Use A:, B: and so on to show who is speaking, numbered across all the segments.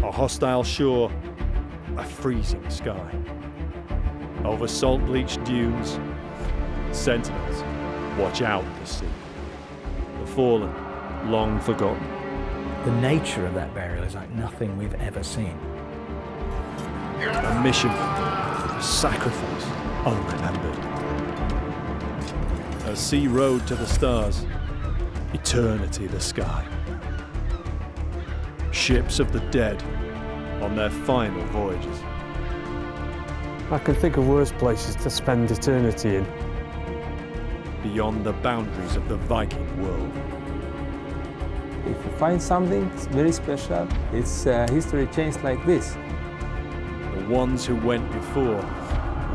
A: A hostile shore, a freezing sky. Over salt-bleached dunes, sentinels watch out the sea. The fallen, long forgotten.
B: The nature of that burial is like nothing we've ever seen.
A: A mission, a sacrifice, unremembered. A sea road to the stars, eternity the sky. Ships of the dead on their final voyages.
C: I can think of worse places to spend eternity in.
A: Beyond the boundaries of the Viking world.
D: If you find something very special, it's history changed like this.
A: The ones who went before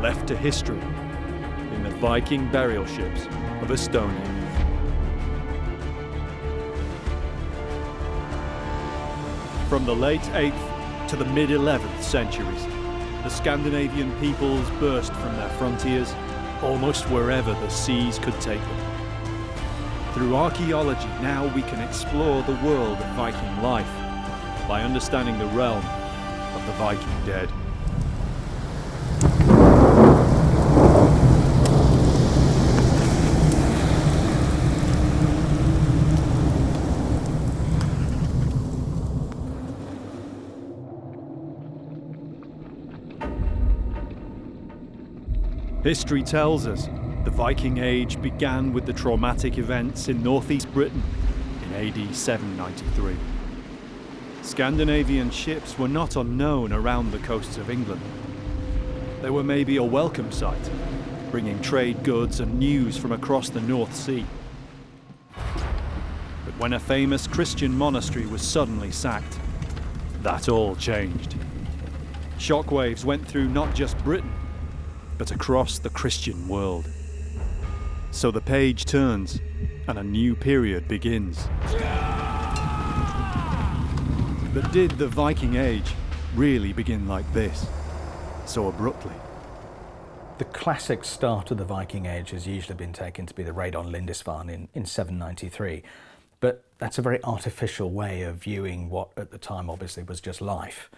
A: left to history in the Viking burial ships of Estonia. From the late 8th to the mid-11th centuries, the Scandinavian peoples burst from their frontiers almost wherever the seas could take them. Through archaeology, now we can explore the world of Viking life by understanding the realm of the Viking dead. History tells us the Viking Age began with the traumatic events in northeast Britain in AD 793. Scandinavian ships were not unknown around the coasts of England. They were maybe a welcome sight, bringing trade goods and news from across the North Sea. But when a famous Christian monastery was suddenly sacked, that all changed. Shockwaves went through not just Britain, but across the Christian world. So the page turns and a new period begins. But did the Viking Age really begin like this, so abruptly?
B: The classic start of the Viking Age has usually been taken to be the raid on Lindisfarne in 793. But that's a very artificial way of viewing what at the time obviously was just life.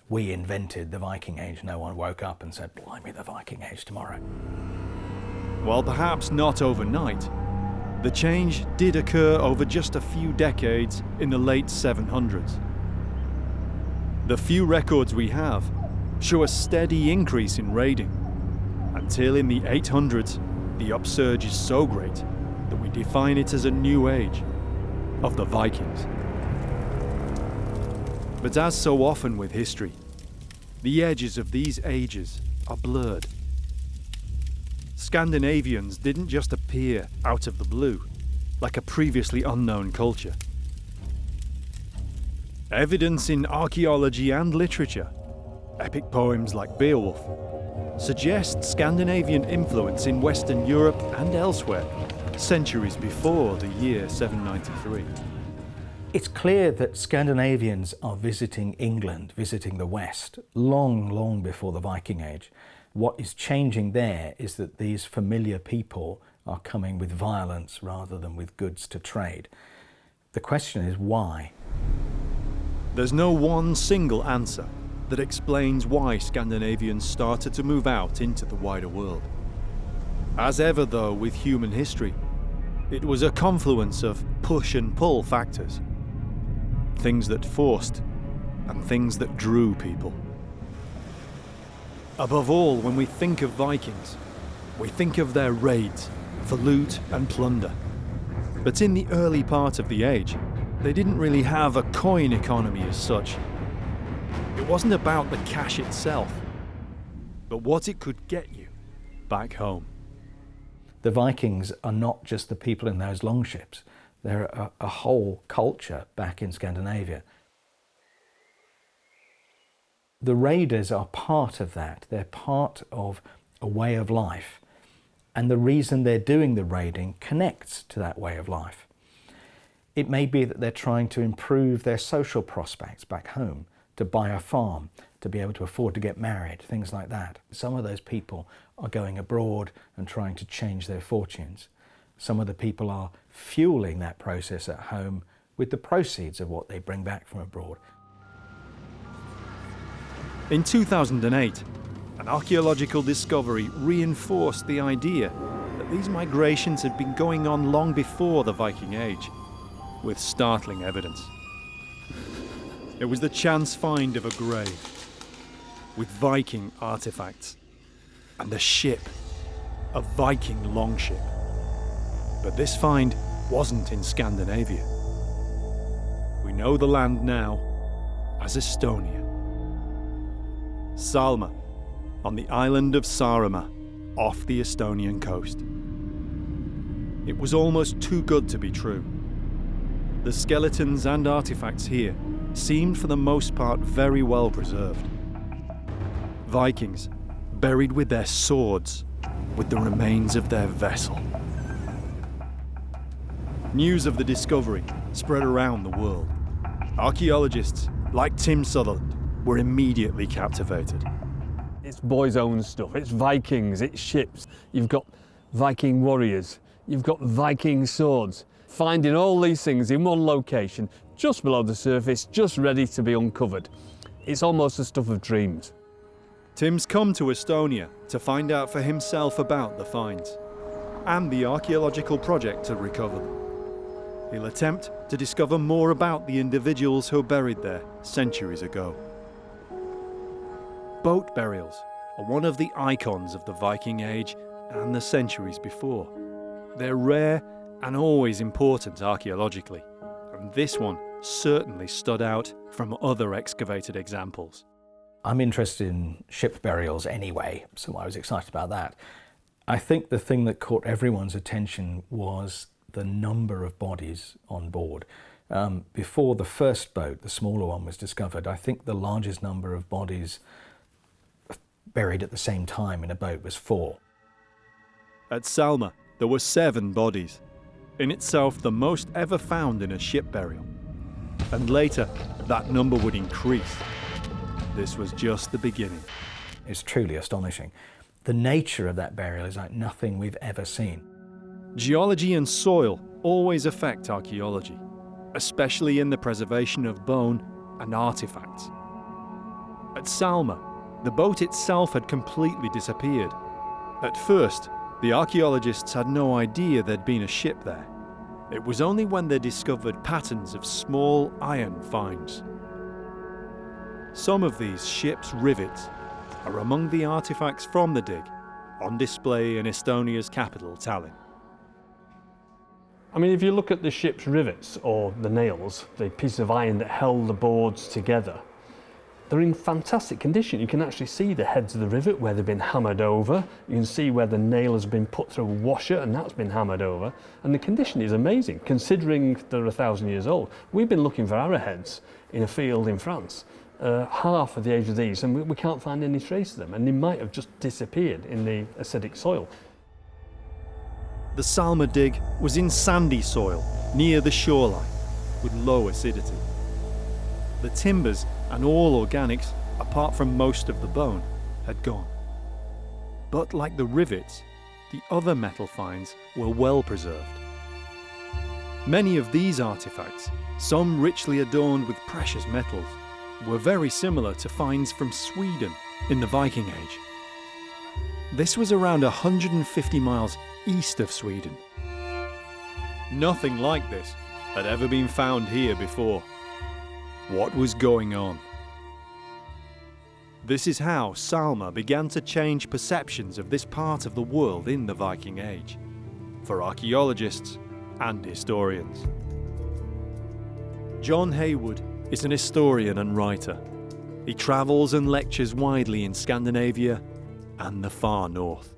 B: We invented the Viking Age. No one woke up and said, blimey, the Viking Age tomorrow.
A: While perhaps not overnight, the change did occur over just a few decades in the late 700s. The few records we have show a steady increase in raiding, until in the 800s, the upsurge is so great that we define it as a new age of the Vikings. But as so often with history, the edges of these ages are blurred. Scandinavians didn't just appear out of the blue, like a previously unknown culture. Evidence in archaeology and literature, epic poems like Beowulf, suggest Scandinavian influence in Western Europe and elsewhere, centuries before the year 793.
B: It's clear that Scandinavians are visiting England, visiting the West, long before the Viking Age. What is changing there is that these familiar people are coming with violence rather than with goods to trade. The question is why?
A: There's no one single answer that explains why Scandinavians started to move out into the wider world. As ever though with human history, it was a confluence of push and pull factors. Things that forced and things that drew people. Above all, when we think of Vikings, we think of their raids for loot and plunder. But in the early part of the age, they didn't really have a coin economy as such. It wasn't about the cash itself, but what it could get you back home.
B: The Vikings are not just the people in those longships. They're a whole culture back in Scandinavia. The raiders are part of that. They're part of a way of life. And the reason they're doing the raiding connects to that way of life. It may be that they're trying to improve their social prospects back home, to buy a farm, to be able to afford to get married, things like that. Some of those people are going abroad and trying to change their fortunes. Some of the people are fueling that process at home with the proceeds of what they bring back from abroad.
A: In 2008, an archaeological discovery reinforced the idea that these migrations had been going on long before the Viking Age, with startling evidence. It was the chance find of a grave with Viking artifacts and a ship, a Viking longship. But this find wasn't in Scandinavia. We know the land now as Estonia. Salme, on the island of Saaremaa, off the Estonian coast. It was almost too good to be true. The skeletons and artifacts here seemed for the most part very well preserved. Vikings buried with their swords, with the remains of their vessel. News of the discovery spread around the world. Archaeologists like Tim Sutherland were immediately captivated.
C: It's boys' own stuff, it's Vikings, it's ships. You've got Viking warriors, you've got Viking swords. Finding all these things in one location, just below the surface, just ready to be uncovered. It's almost the stuff of dreams.
A: Tim's come to Estonia to find out for himself about the finds and the archaeological project to recover them. He'll attempt to discover more about the individuals who are buried there centuries ago. Boat burials are one of the icons of the Viking Age and the centuries before. They're rare and always important archaeologically, and this one certainly stood out from other excavated examples.
B: I'm interested in ship burials anyway, so I was excited about that. I think the thing that caught everyone's attention was the number of bodies on board. Before the first boat, the smaller one, was discovered, I think the largest number of bodies buried at the same time in a boat was 4.
A: At Salma, there were 7 bodies, in itself the most ever found in a ship burial. And later, that number would increase. This was just the beginning.
B: It's truly astonishing. The nature of that burial is like nothing we've ever seen.
A: Geology and soil always affect archaeology, especially in the preservation of bone and artifacts. At Salma, the boat itself had completely disappeared. At first, the archaeologists had no idea there'd been a ship there. It was only when they discovered patterns of small iron finds. Some of these ship's rivets are among the artifacts from the dig, on display in Estonia's capital, Tallinn.
C: I mean, if you look at the ship's rivets, or the nails, the pieces of iron that held the boards together, they're in fantastic condition. You can actually see the heads of the rivet where they've been hammered over. You can see where the nail has been put through a washer and that's been hammered over. And the condition is amazing, considering they're 1,000 years old. We've been looking for arrowheads in a field in France, half of the age of these, and we can't find any trace of them. And they might have just disappeared in the acidic soil.
A: The Salma dig was in sandy soil near the shoreline with low acidity. The timbers and all organics, apart from most of the bone, had gone. But like the rivets, the other metal finds were well preserved. Many of these artifacts, some richly adorned with precious metals, were very similar to finds from Sweden in the Viking Age. This was around 150 miles east of Sweden. Nothing like this had ever been found here before. What was going on? This is how Salma began to change perceptions of this part of the world in the Viking Age, for archaeologists and historians. John Haywood is an historian and writer. He travels and lectures widely in Scandinavia and the far north.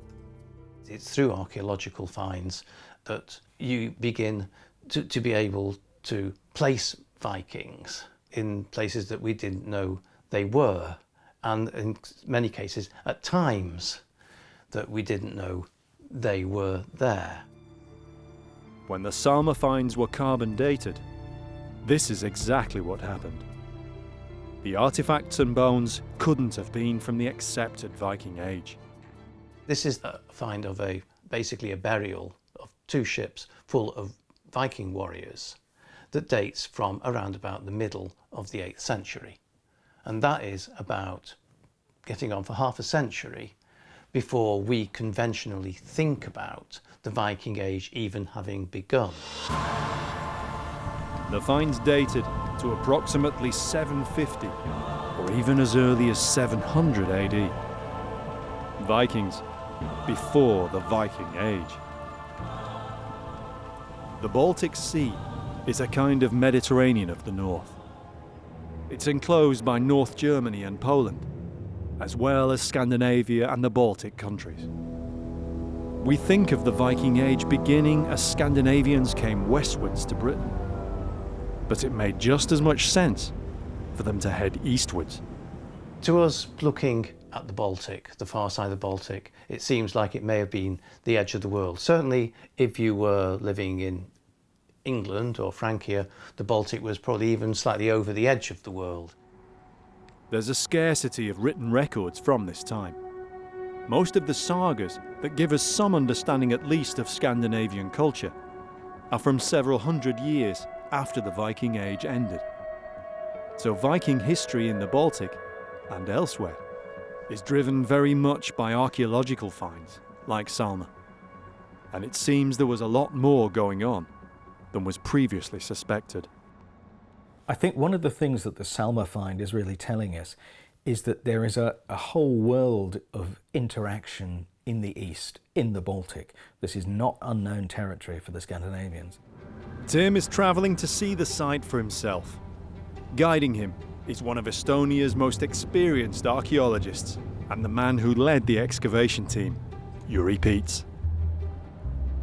E: It's through archaeological finds that you begin to be able to place Vikings in places that we didn't know they were, and in many cases at times that we didn't know they were there.
A: When the Salma finds were carbon dated, this is exactly what happened. The artifacts and bones couldn't have been from the accepted Viking Age.
E: This is a find of basically a burial of 2 ships full of Viking warriors that dates from around about the middle of the 8th century. And that is about getting on for half a century before we conventionally think about the Viking Age even having begun.
A: The finds dated to approximately 750 or even as early as 700 AD. Vikings before the Viking Age. The Baltic Sea is a kind of Mediterranean of the north. It's enclosed by North Germany and Poland, as well as Scandinavia and the Baltic countries. We think of the Viking Age beginning as Scandinavians came westwards to Britain, but it made just as much sense for them to head eastwards.
E: To us, looking at the Baltic, the far side of the Baltic, it seems like it may have been the edge of the world. Certainly, if you were living in England or Francia, the Baltic was probably even slightly over the edge of the world.
A: There's a scarcity of written records from this time. Most of the sagas that give us some understanding at least of Scandinavian culture are from several hundred years after the Viking Age ended. So Viking history in the Baltic and elsewhere is driven very much by archaeological finds like Salme. And it seems there was a lot more going on than was previously suspected.
B: I think one of the things that the Salma find is really telling us is that there is a whole world of interaction in the east, in the Baltic. This is not unknown territory for the Scandinavians.
A: Tim is travelling to see the site for himself. Guiding him is one of Estonia's most experienced archaeologists and the man who led the excavation team, Jüri Piets.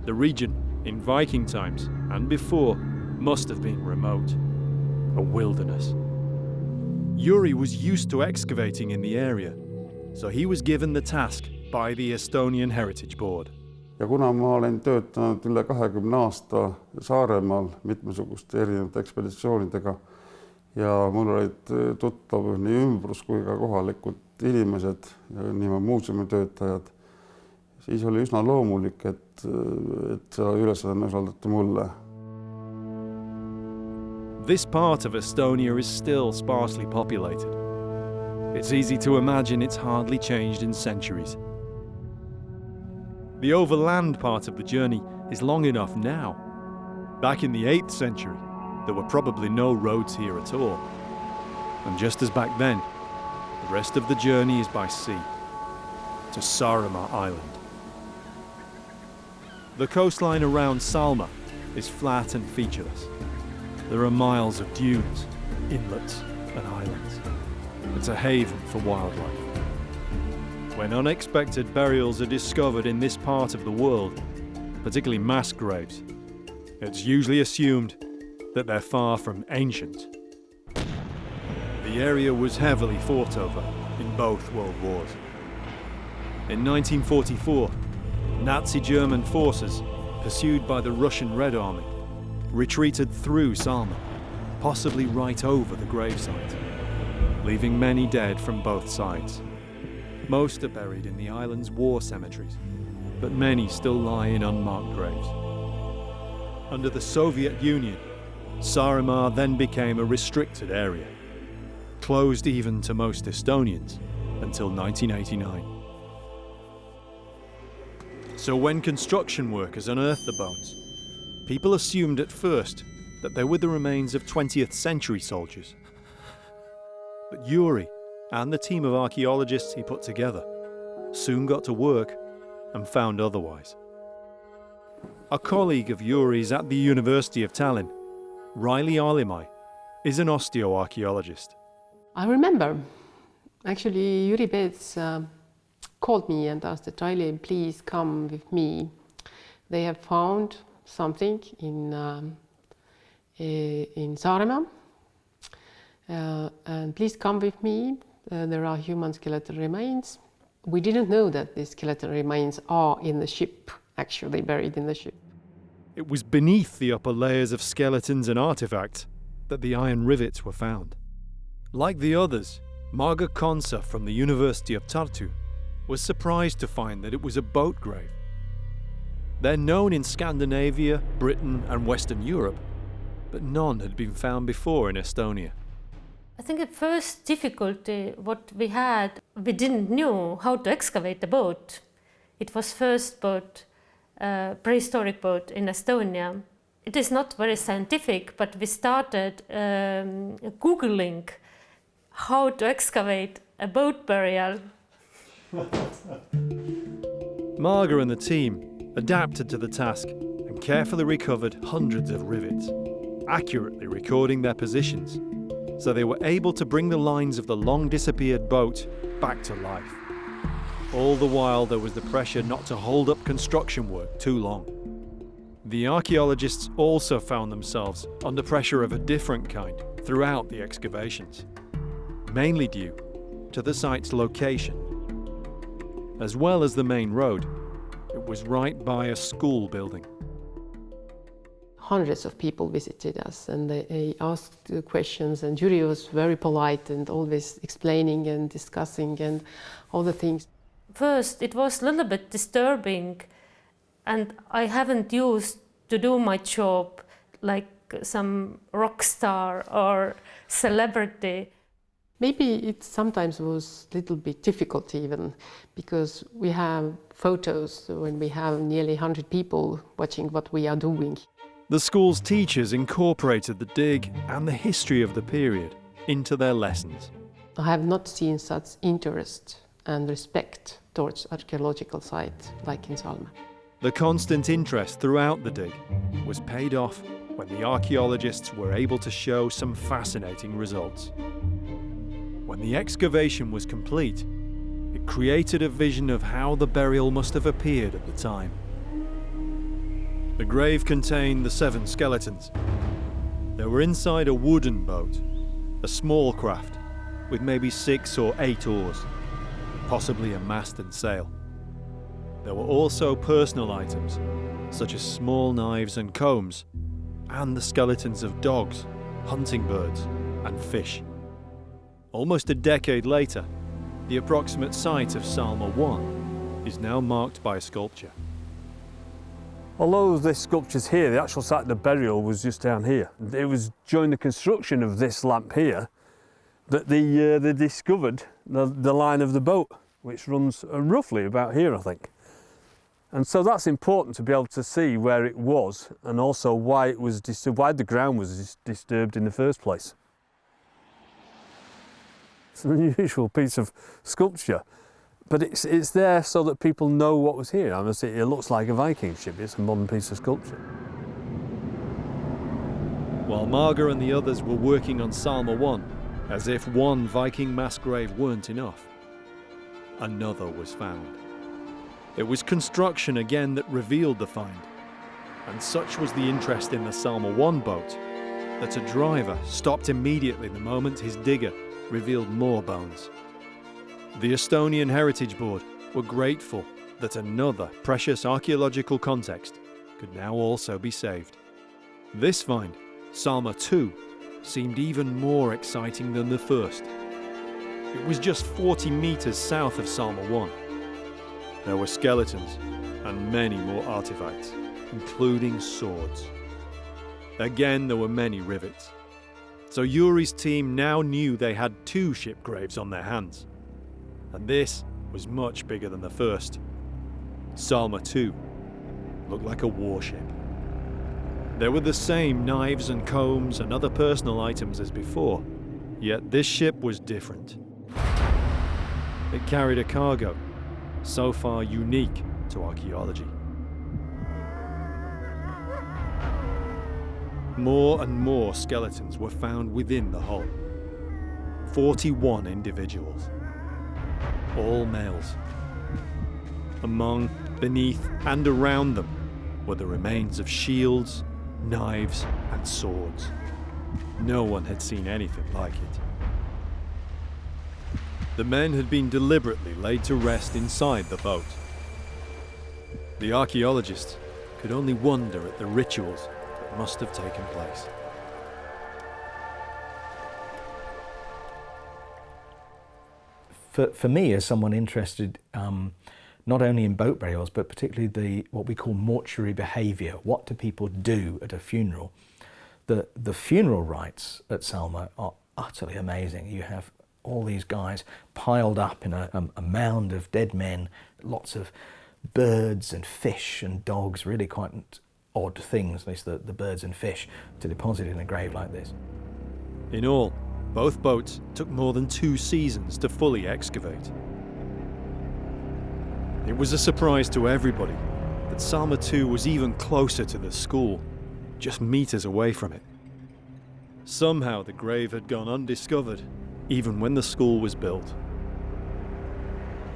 A: The region, in Viking times and before, must have been remote, a wilderness. Jüri was used to excavating in the area, so he was given the task by the Estonian Heritage Board.
F: Ja kuna ma olen töötanud üle 20 aasta Saaremaal mitmesuguste erinevate ekspeditsioonidega ja mul olid tuttav nii ümbrus kui ka kohalikud inimesed, nii muuseumitöötajad, siis oli üsna loomulik, et see ülesanne usaldati mulle.
A: This part of Estonia is still sparsely populated. It's easy to imagine it's hardly changed in centuries. The overland part of the journey is long enough now. Back in the 8th century, there were probably no roads here at all. And just as back then, the rest of the journey is by sea, to Saaremaa Island. The coastline around Salma is flat and featureless. There are miles of dunes, inlets and islands. It's a haven for wildlife. When unexpected burials are discovered in this part of the world, particularly mass graves, it's usually assumed that they're far from ancient. The area was heavily fought over in both World Wars. In 1944, Nazi German forces, pursued by the Russian Red Army, retreated through Salme, possibly right over the gravesite, leaving many dead from both sides. Most are buried in the island's war cemeteries, but many still lie in unmarked graves. Under the Soviet Union, Saaremaa then became a restricted area, closed even to most Estonians until 1989. So when construction workers unearthed the bones, people assumed at first that they were the remains of 20th century soldiers. But Jüri and the team of archaeologists he put together soon got to work and found otherwise. A colleague of Jüri's at the University of Tallinn, Raili Alimai, is an osteoarchaeologist.
G: I remember, actually, Jüri Piets called me and asked that, Raili, please come with me. They have found something in Saaremaa, and please come with me. There are human skeletal remains. We didn't know that these skeletal remains are in the ship, actually buried in the ship.
A: It was beneath the upper layers of skeletons and artifacts that the iron rivets were found. Like the others, Marga Konsa from the University of Tartu was surprised to find that it was a boat grave. They're known in Scandinavia, Britain and Western Europe, but none had been found before in Estonia.
H: I think the first difficulty what we had we didn't know how to excavate the boat. It was first boat, prehistoric boat in Estonia. It is not very scientific, but we started Googling how to excavate a boat burial.
A: Marga and the team adapted to the task and carefully recovered hundreds of rivets, accurately recording their positions, so they were able to bring the lines of the long-disappeared boat back to life. All the while there was the pressure not to hold up construction work too long. The archaeologists also found themselves under pressure of a different kind throughout the excavations, mainly due to the site's location. As well as the main road, it was right by a school building.
G: Hundreds of people visited us and they asked questions, and jury was very polite and always explaining and discussing and all the things.
H: First, it was a little bit disturbing, and I haven't used to do my job like some rock star or celebrity.
G: Maybe it sometimes was a little bit difficult even, because we have photos when we have nearly 100 people watching what we are doing.
A: The school's teachers incorporated the dig and the history of the period into their lessons.
G: I have not seen such interest and respect towards archaeological sites like in Salme.
A: The constant interest throughout the dig was paid off when the archaeologists were able to show some fascinating results. When the excavation was complete, it created a vision of how the burial must have appeared at the time. The grave contained the 7 skeletons. They were inside a wooden boat, a small craft with maybe 6 or 8 oars, possibly a mast and sail. There were also personal items, such as small knives and combs, and the skeletons of dogs, hunting birds, and fish. Almost a decade later, the approximate site of Salma 1 is now marked by a sculpture.
C: Although this sculpture's here, the actual site of the burial was just down here. It was during the construction of this lamp here that they discovered the line of the boat, which runs roughly about here, I think. And so that's important to be able to see where it was and also why it was why the ground was disturbed in the first place. It's an unusual piece of sculpture, but it's there so that people know what was here. I mean, it looks like a Viking ship. It's a modern piece of sculpture.
A: While Marga and the others were working on Salma 1, as if one Viking mass grave weren't enough, another was found. It was construction again that revealed the find, and such was the interest in the Salma 1 boat that a driver stopped immediately the moment his digger revealed more bones. The Estonian Heritage Board were grateful that another precious archaeological context could now also be saved. This find, Salma 2, seemed even more exciting than the first. It was just 40 meters south of Salma 1. There were skeletons and many more artifacts, including swords. Again, there were many rivets. So Yuri's team now knew they had 2 ship graves on their hands. And this was much bigger than the first. Salma 2 looked like a warship. There were the same knives and combs and other personal items as before, yet this ship was different. It carried a cargo, so far unique to archaeology. More and more skeletons were found within the hull. 41 individuals. All males. Among, beneath, and around them were the remains of shields, knives, and swords. No one had seen anything like it. The men had been deliberately laid to rest inside the boat. The archaeologists could only wonder at the rituals that must have taken place.
B: For me, as someone interested not only in boat burials, but particularly what we call mortuary behaviour, what do people do at a funeral? The funeral rites at Salma are utterly amazing. You have all these guys piled up in a mound of dead men, lots of birds and fish and dogs, really quite odd things, at least the birds and fish, to deposit in a grave like this.
A: In all, both boats took more than 2 seasons to fully excavate. It was a surprise to everybody that Salma 2 was even closer to the school, just meters away from it. Somehow the grave had gone undiscovered, even when the school was built.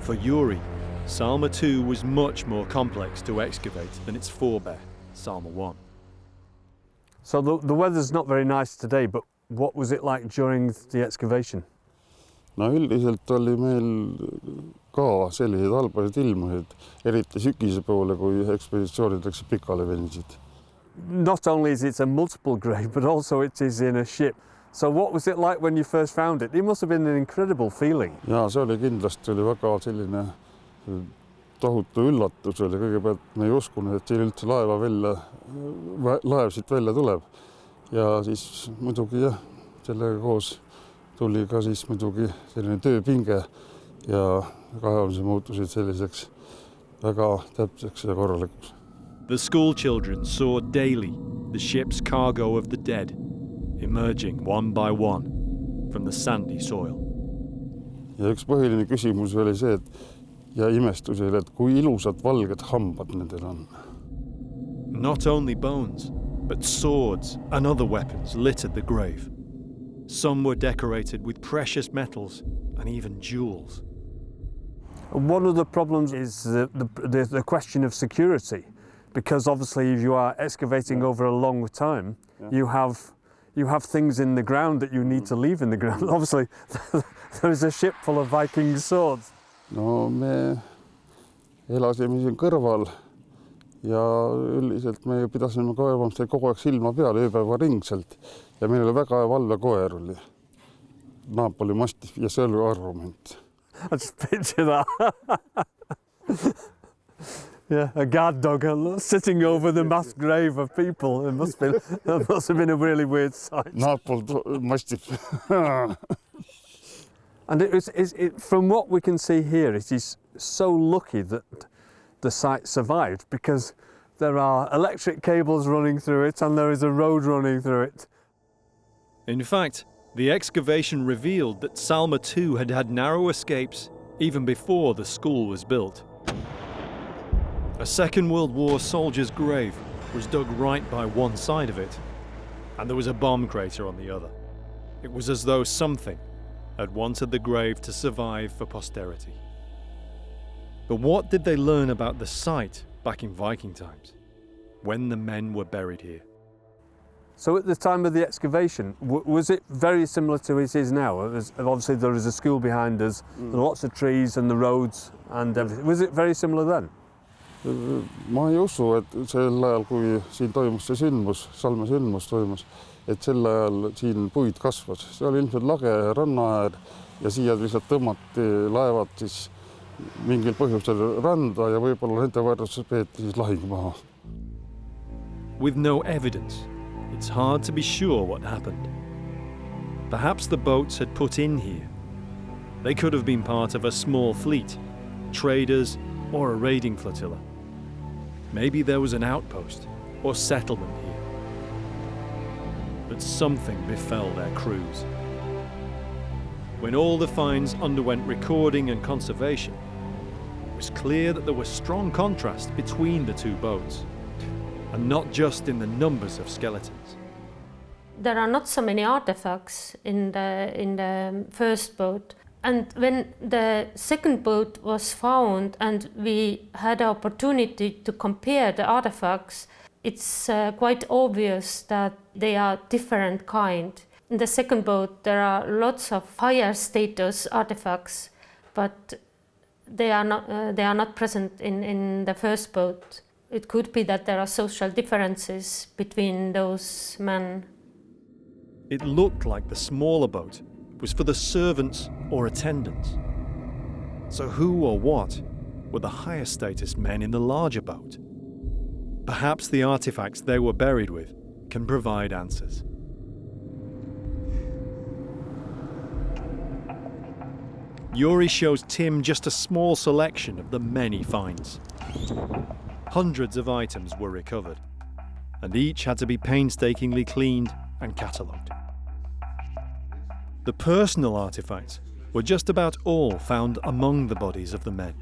A: For Yuri, Salma 2 was much more complex to excavate than its forebear, Salma 1.
C: So the weather's not very nice today, but what was it like during the excavation?
F: No üldiselt oli meil ka selliseid halbasid ilmasid, eriti sügise poole, kui ekspeditsioonid läksid pikale venisid.
C: Not only is it a multiple grave, but also it is in a ship. So what was it like when you first found it? It must have been an incredible feeling.
F: Ja see oli kindlasti väga selline tohutu üllatus oli. Kõigepealt me ei uskunud, et siin üldse laev siit välja tuleb. Ja siis muidugi jah, sellega koos tuli ka siis muidugi selline tööpinge ja kaevamise muutusid selliseks väga täpseks ja korralikuks.
A: The school children saw daily the ship's cargo of the dead emerging one by one from the sandy soil.
F: Ja üks põhiline küsimus oli see, ja imestus oli, et kui ilusad valged hambad nendel on.
A: Not only bones, but swords and other weapons littered the grave. Some were decorated with precious metals and even jewels.
C: One of the problems is the question of security, because obviously if you are excavating over a long time, you have things in the ground that you need to leave in the ground. Obviously, there is a ship full of Viking swords.
F: No me elasime siin kõrval ja üldiselt me pidasime kaevamist kogu aeg silma peal ööpäeva ringselt ja meil oli väga hea valvekoer oli. Napoli mastiff ja see oli argument.
C: I just picture that. Yeah, a guard dog sitting over the mass grave of people. It must have been a really weird sight.
F: Napoli mastiff.
C: And from what we can see here, it is so lucky that the site survived, because there are electric cables running through it and there is a road running through it.
A: In fact, the excavation revealed that Salma 2 had had narrow escapes even before the school was built. A Second World War soldier's grave was dug right by one side of it, and there was a bomb crater on the other. It was as though something had wanted the grave to survive for posterity. But what did they learn about the site back in Viking times, when the men were buried here?
C: So at the time of the excavation, was it very similar to it is now? Obviously there is a school behind us, and lots of trees and the roads and everything. Was it very similar then?
F: Ma ei usu, et sel ajal, kui siin toimus see sündmus, Salme sündmus toimus, et sel ajal siin puid kasvas. See oli ilmselt lage rannaäär ja siia lihtsalt tõmmati laevad siis mingil põhjusel randa ja võib-olla nende võrdluses peeti siis lahing maha.
A: With no evidence, it's hard to be sure what happened. Perhaps the boats had put in here. They could have been part of a small fleet, traders, or a raiding flotilla. Maybe there was an outpost or settlement here. But something befell their crews. When all the finds underwent recording and conservation, it was clear that there was strong contrast between the two boats, and not just in the numbers of skeletons.
H: There are not so many artifacts in the first boat. And when the second boat was found and we had the opportunity to compare the artifacts, it's quite obvious that they are different kind. In the second boat there are lots of higher status artifacts, but they are not present in the first boat. It could be that there are social differences between those men.
A: It looked like the smaller boat was for the servants or attendants. So who or what were the higher status men in the larger boat? Perhaps the artifacts they were buried with can provide answers. Yuri shows Tim just a small selection of the many finds. Hundreds of items were recovered, and each had to be painstakingly cleaned and catalogued. The personal artifacts were just about all found among the bodies of the men.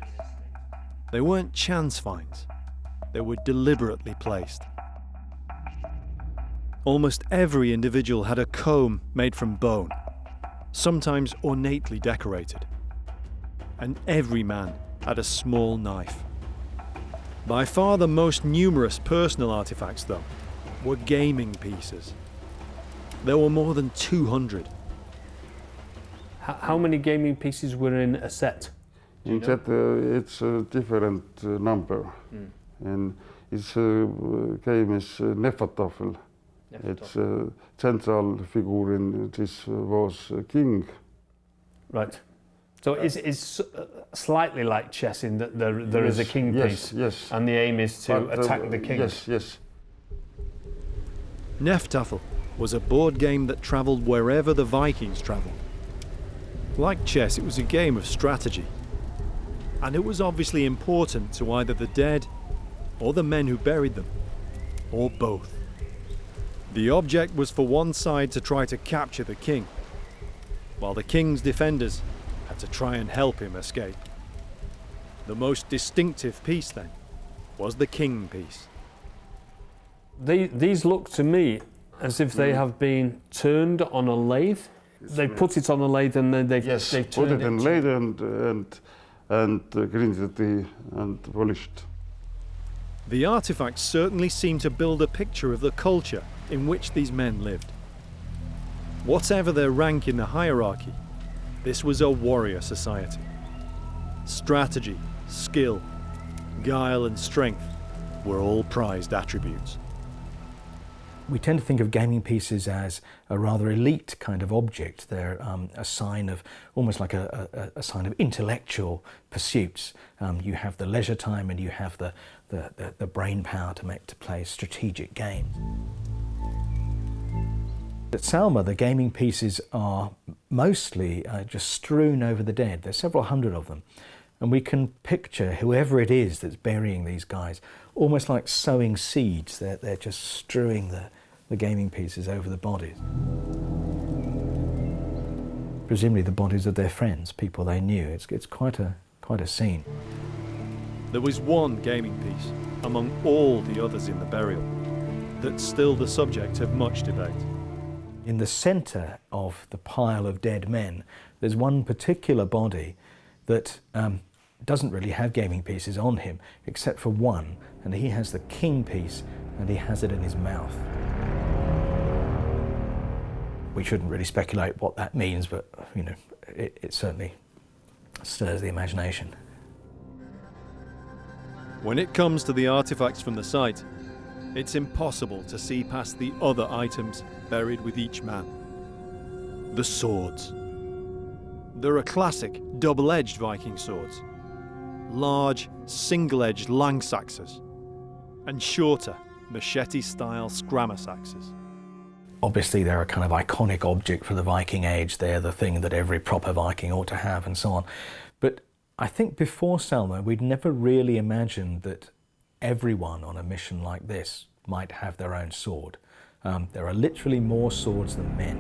A: They weren't chance finds, they were deliberately placed. Almost every individual had a comb made from bone, sometimes ornately decorated. And every man had a small knife. By far the most numerous personal artifacts, though, were gaming pieces. There were more than 200.
C: How many gaming pieces were in a set?
F: In set, it's a different number. And its game is Hnefatafl. It's a central figure in this was king.
C: Right. So it's slightly like chess in that there is a king piece,
F: yes.
C: And the aim is to attack the king.
F: Yes.
A: Hnefatafl was a board game that travelled wherever the Vikings travelled. Like chess, it was a game of strategy. And it was obviously important to either the dead or the men who buried them, or both. The object was for one side to try to capture the king, while the king's defenders had to try and help him escape. The most distinctive piece, then, was the king piece.
C: These look to me as if they have been turned on a lathe. They put it on a lathe and then they've turned
F: put it in lathe and grinded it and polished.
A: The artifacts certainly seem to build a picture of the culture in which these men lived. Whatever their rank in the hierarchy, this was a warrior society. Strategy, skill, guile and strength were all prized attributes.
B: We tend to think of gaming pieces as a rather elite kind of object. They're a sign of, almost like a sign of intellectual pursuits. You have the leisure time and you have the brain power to play strategic games. At Salma, the gaming pieces are mostly just strewn over the dead. There's several hundred of them. And we can picture whoever it is that's burying these guys, almost like sowing seeds. They're just strewing the gaming pieces over the bodies. Presumably the bodies of their friends, people they knew. It's quite a scene.
A: There was one gaming piece among all the others in the burial that's still the subject of much debate.
B: In the centre of the pile of dead men, there's one particular body that doesn't really have gaming pieces on him, except for one, and he has the king piece, and he has it in his mouth. We shouldn't really speculate what that means, but you know, it certainly stirs the imagination.
A: When it comes to the artifacts from the site, it's impossible to see past the other items buried with each man. The swords. There are classic double-edged Viking swords, large single-edged langsaxes, and shorter machete-style scrammus axes.
B: Obviously they're a kind of iconic object for the Viking Age. They're the thing that every proper Viking ought to have and so on. But I think before Salma, we'd never really imagined that everyone on a mission like this might have their own sword. There are literally more swords than men.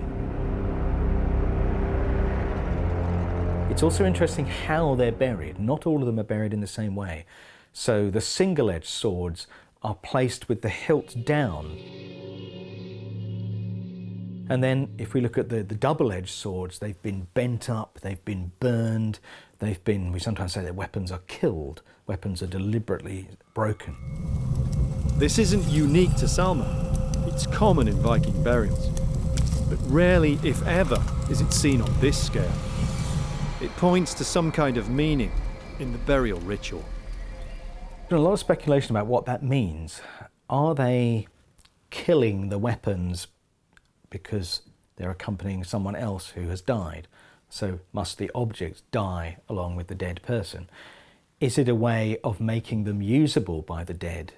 B: It's also interesting how they're buried. Not all of them are buried in the same way. So the single-edged swords are placed with the hilt down. And then if we look at the double-edged swords, they've been bent up, they've been burned, we sometimes say that weapons are killed, weapons are deliberately broken.
A: This isn't unique to Salma. It's common in Viking burials. But rarely, if ever, is it seen on this scale. It points to some kind of meaning in the burial ritual.
B: There's been a lot of speculation about what that means. Are they killing the weapons because they're accompanying someone else who has died? So must the objects die along with the dead person? Is it a way of making them usable by the dead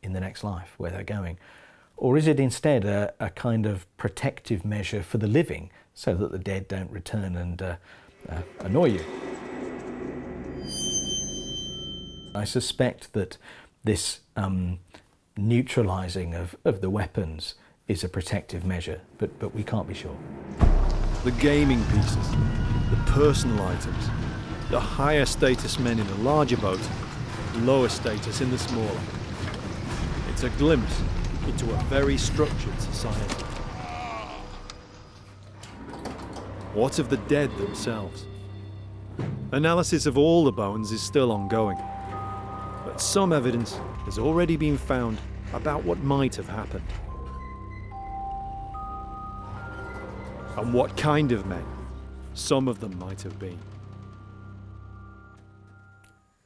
B: in the next life, where they're going? Or is it instead a kind of protective measure for the living, so that the dead don't return and annoy you? I suspect that this neutralising of the weapons is a protective measure, but we can't be sure.
A: The gaming pieces, the personal items, the higher status men in the larger boat, lower status in the smaller. It's a glimpse into a very structured society. What of the dead themselves? Analysis of all the bones is still ongoing, but some evidence has already been found about what might have happened. And what kind of men some of them might have been.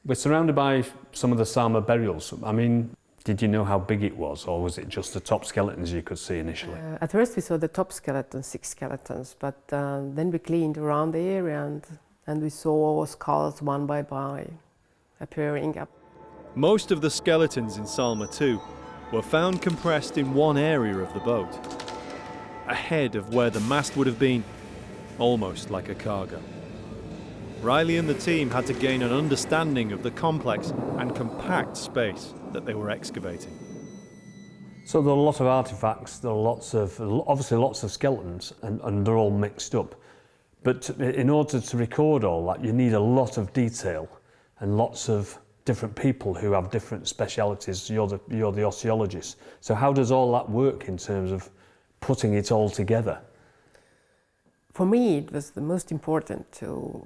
C: We're surrounded by some of the Salma burials. I mean, did you know how big it was, or was it just the top skeletons you could see initially?
G: At first we saw the top skeletons, 6 skeletons, but then we cleaned around the area and we saw skulls one by one appearing up.
A: Most of the skeletons in Salma too were found compressed in one area of the boat, ahead of where the mast would have been, almost like a cargo. Riley and the team had to gain an understanding of the complex and compact space that they were excavating.
C: So there are a lot of artifacts, there are obviously lots of skeletons, and they're all mixed up. But in order to record all that, you need a lot of detail and lots of different people who have different specialities. You're the osteologist. So how does all that work in terms of putting it all together?
G: For me, it was the most important to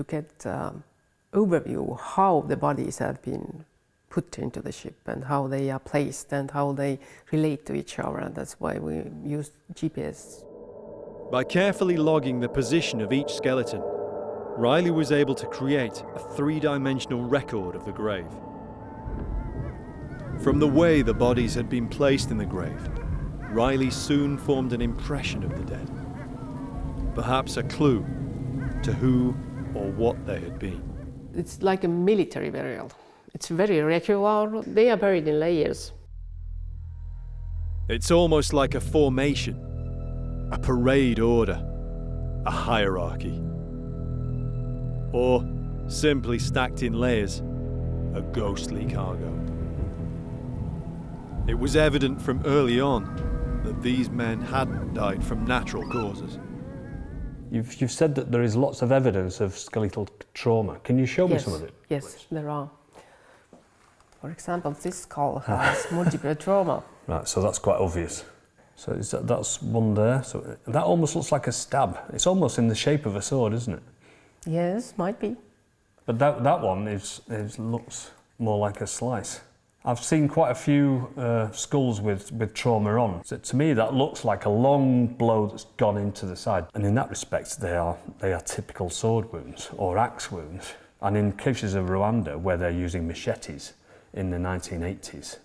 G: get overview how the bodies have been put into the ship and how they are placed and how they relate to each other, and that's why we used GPS.
A: By carefully logging the position of each skeleton, Riley was able to create a 3-dimensional record of the grave. From the way the bodies had been placed in the grave, Riley soon formed an impression of the dead, perhaps a clue to who or what they had been.
G: It's like a military burial. It's very regular. They are buried in layers.
A: It's almost like a formation, a parade order, a hierarchy. Or, simply stacked in layers, a ghostly cargo. It was evident from early on that these men hadn't died from natural causes.
C: You've said that there is lots of evidence of skeletal trauma. Can you show me some of it?
G: Yes,
C: please?
G: there are. For example, this skull has multiple trauma.
C: Right, so that's quite obvious. So that's one there. So that almost looks like a stab. It's almost in the shape of a sword, isn't it?
G: Yes, might be.
C: But that one looks more like a slice. I've seen quite a few skulls with trauma on. So to me, that looks like a long blow that's gone into the side. And in that respect, they are typical sword wounds or axe wounds. And in cases of Rwanda, where they're using machetes in the 1980s,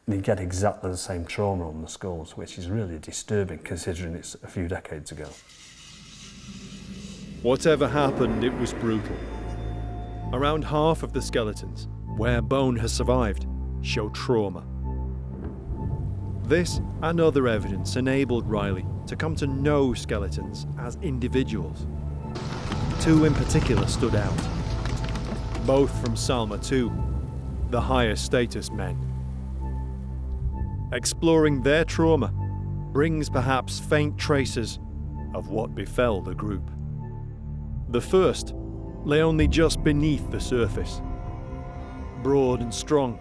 C: you get exactly the same trauma on the skulls, which is really disturbing considering it's a few decades ago.
A: Whatever happened, it was brutal. Around half of the skeletons, where bone has survived, show trauma. This and other evidence enabled Riley to come to know skeletons as individuals. 2 in particular stood out, both from Salma too, the higher status men. Exploring their trauma brings perhaps faint traces of what befell the group. The first lay only just beneath the surface. Broad and strong,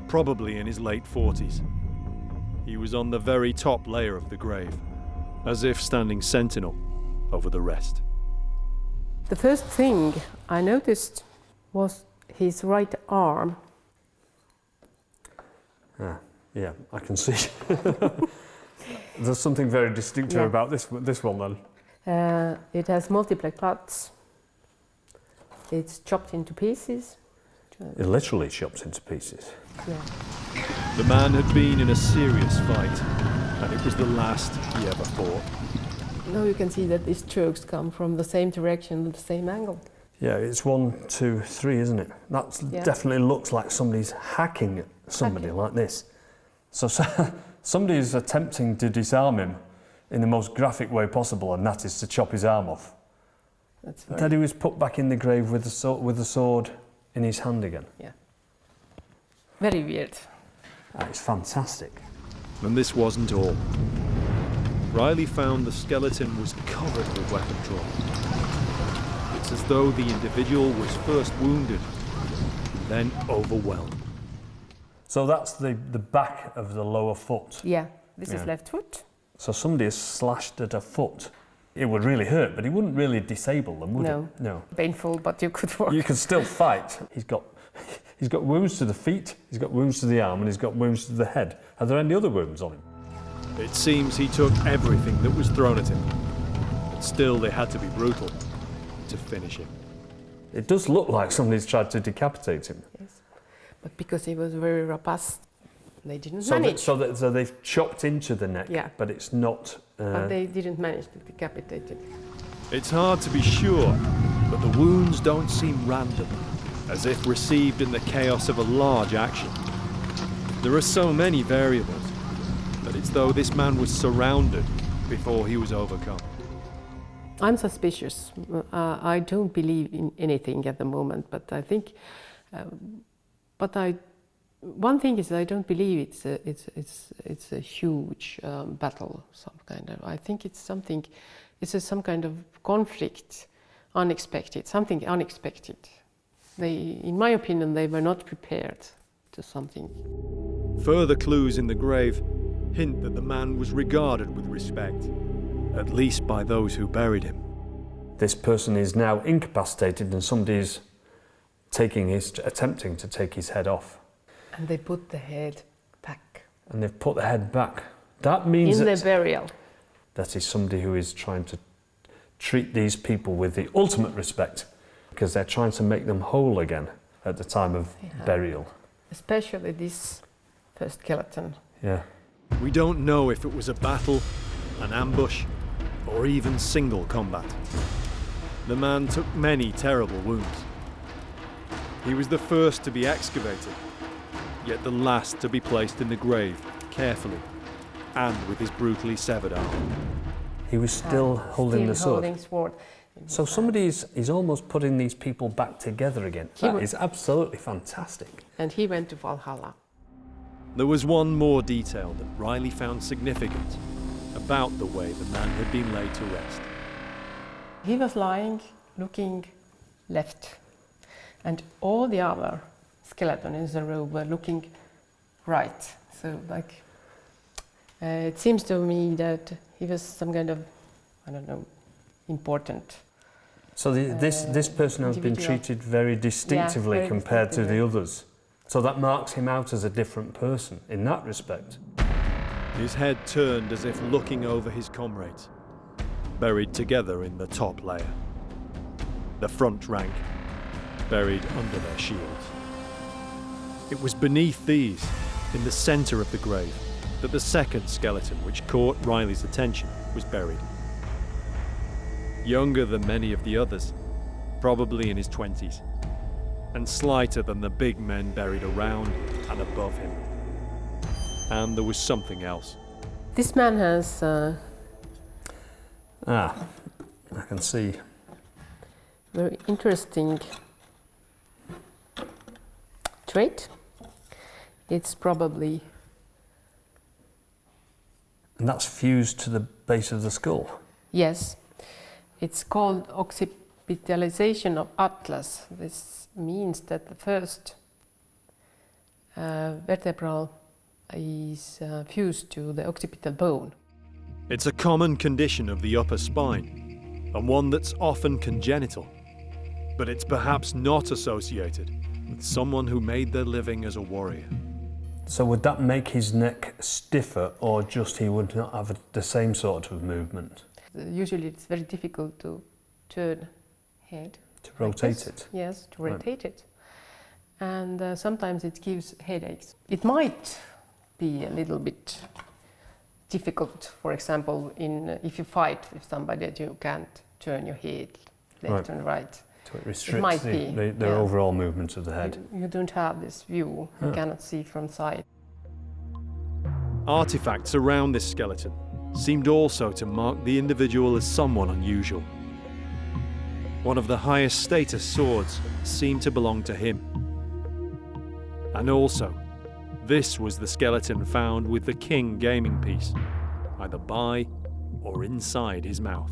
A: probably in his late 40s. He was on the very top layer of the grave, as if standing sentinel over the rest.
G: The first thing I noticed was his right arm.
C: Yeah, I can see. There's something very distinctive about this one then.
G: It has multiple cuts. It's chopped into pieces.
C: It literally chops into pieces.
G: Yeah.
A: The man had been in a serious fight, and it was the last he ever fought.
G: Now you can see that these strokes come from the same direction, the same angle.
C: Yeah, it's 1, 2, 3, isn't it? That definitely looks like somebody's hacking at somebody like this. So somebody is attempting to disarm him in the most graphic way possible, and that is to chop his arm off.
G: That's very...
C: Then he was put back in the grave with the sword in his hand again.
G: Yeah. Very weird.
C: That is fantastic.
A: And this wasn't all. Riley found the skeleton was covered with weapon trauma. It's as though the individual was first wounded, then overwhelmed.
C: So that's the back of the lower foot.
G: Yeah, this is
C: Yeah.
G: left foot.
C: So somebody has slashed at a foot. It would really hurt, but it wouldn't really disable them, would
G: No.
C: it? No.
G: Painful, but you could work.
C: You can still fight. He's got wounds to the feet, he's got wounds to the arm, and he's got wounds to the head. Are there any other wounds on him?
A: It seems he took everything that was thrown at him. But still, they had to be brutal to finish him.
C: It does look like somebody's tried to decapitate him.
G: Yes. But because he was very robust, they didn't
C: So,
G: manage.
C: so they've chopped into the neck,
G: Yeah.
C: but it's not...
G: But they didn't manage to decapitate it.
A: It's hard to be sure, but the wounds don't seem random, as if received in the chaos of a large action. There are so many variables, but it's though this man was surrounded before he was overcome.
G: I'm suspicious. I don't believe in anything at the moment, but I think, one thing is I don't believe it's a huge battle, some kind of. I think it's something, some kind of conflict, unexpected, something unexpected. In my opinion, they were not prepared to something.
A: Further clues in the grave hint that the man was regarded with respect, at least by those who buried him.
C: This person is now incapacitated and somebody is attempting to take his head off.
G: And they put the head back.
C: And they've put the head back. That means
G: in the burial.
C: That is somebody who is trying to treat these people with the ultimate respect, because they're trying to make them whole again at the time of burial.
G: Especially this first skeleton.
C: Yeah.
A: We don't know if it was a battle, an ambush, or even single combat. The man took many terrible wounds. He was the first to be excavated, yet the last to be placed in the grave carefully and with his brutally severed arm.
C: He was still holding the sword.
G: Holding sword.
C: So somebody is almost putting these people back together again. That is absolutely fantastic.
G: And he went to Valhalla.
A: There was one more detail that Riley found significant about the way the man had been laid to rest.
G: He was lying, looking left, and all the other skeletons in the row were looking right. So, it seems to me that he was some kind of, I don't know, important.
C: So this person has been
G: individual.
C: treated very distinctively
G: very
C: compared to the
G: distinctively.
C: others. So that marks him out as a different person in that respect.
A: His head turned as if looking over his comrades, buried together in the top layer. The front rank, buried under their shields. It was beneath these, in the centre of the grave, that the second skeleton, which caught Riley's attention, was buried. Younger than many of the others, probably in his 20s, and slighter than the big men buried around and above him. And there was something else.
G: This man has
C: I can see.
G: very interesting trait. It's probably...
C: And that's fused to the base of the skull.
G: Yes. It's called occipitalization of atlas. This means that the first vertebral is fused to the occipital bone.
A: It's a common condition of the upper spine, and one that's often congenital. But it's perhaps not associated with someone who made their living as a warrior.
C: So would that make his neck stiffer, or just he would not have the same sort of movement?
G: Usually it's very difficult to turn head.
C: To
G: like
C: rotate
G: this.
C: it?
G: Yes, to
C: Right.
G: rotate it. And sometimes it gives headaches. It might be a little bit difficult, for example, if you fight with somebody that you can't turn your head left and right.
C: So it restricts
G: might be,
C: the overall movement of the head.
G: You don't have this view, you cannot see from side.
A: Artifacts around this skeleton seemed also to mark the individual as someone unusual. One of the highest status swords seemed to belong to him. And also, this was the skeleton found with the king gaming piece, either by or inside his mouth.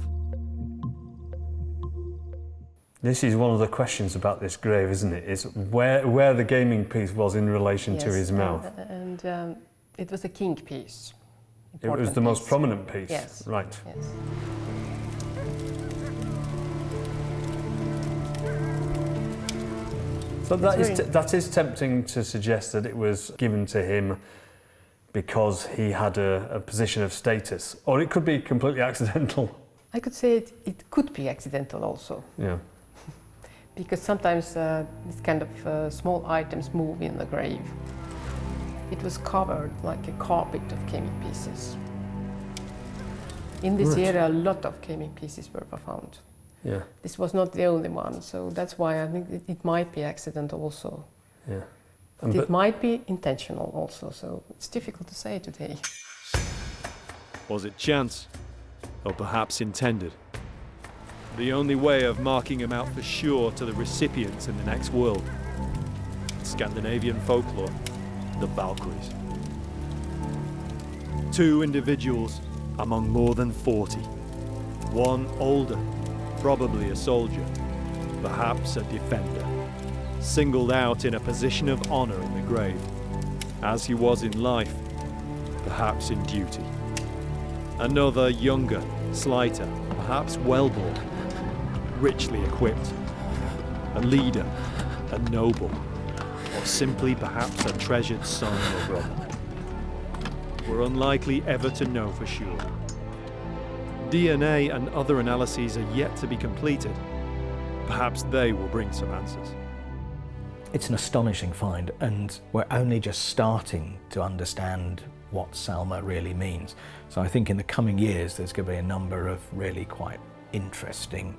C: This is one of the questions about this grave, isn't it? Is where the gaming piece was in relation to his mouth.
G: And it was a king piece.
C: It was the most prominent piece.
G: Yes.
C: Right.
G: Yes.
C: So that is tempting to suggest that it was given to him because he had a position of status, or it could be completely accidental.
G: I could say it could be accidental also.
C: Yeah.
G: Because sometimes these kind of small items move in the grave. It was covered like a carpet of gaming pieces. In this area, a lot of gaming pieces were found.
C: Yeah.
G: This was not the only one, so that's why I think it might be accidental also.
C: Yeah.
G: It might be intentional also, so it's difficult to say today.
A: Was it chance? Or perhaps intended? The only way of marking him out for sure to the recipients in the next world. Scandinavian folklore, the Valkyries. 2 individuals among more than 40. One older, probably a soldier, perhaps a defender, singled out in a position of honor in the grave, as he was in life, perhaps in duty. Another younger, slighter, perhaps well-born, richly equipped, a leader, a noble, or simply perhaps a treasured son or brother. We're unlikely ever to know for sure. DNA and other analyses are yet to be completed. Perhaps they will bring some answers.
B: It's an astonishing find, and we're only just starting to understand what Salma really means. So I think in the coming years there's going to be a number of really quite interesting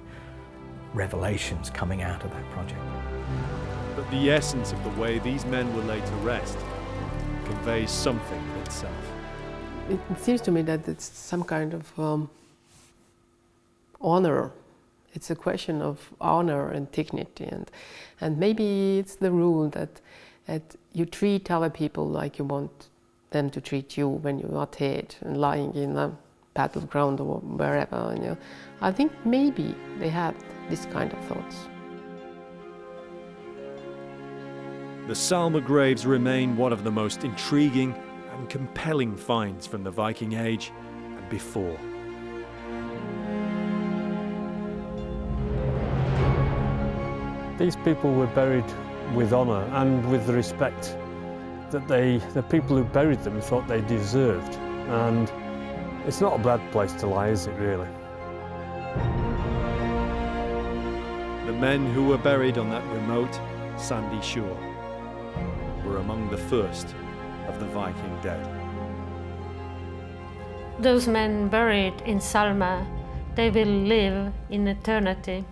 B: revelations coming out of that project.
A: But the essence of the way these men were laid to rest conveys something in itself.
G: It seems to me that it's some kind of honor. It's a question of honor and dignity, and maybe it's the rule that you treat other people like you want them to treat you when you are dead and lying in a battleground or wherever. You know. I think maybe they had this kind of thoughts.
A: The Salma graves remain one of the most intriguing and compelling finds from the Viking Age and before.
C: These people were buried with honour and with the respect that the people who buried them thought they deserved. And it's not a bad place to lie, is it really?
A: The men who were buried on that remote, sandy shore were among the first of the Viking dead.
H: Those men buried in Salme, they will live in eternity.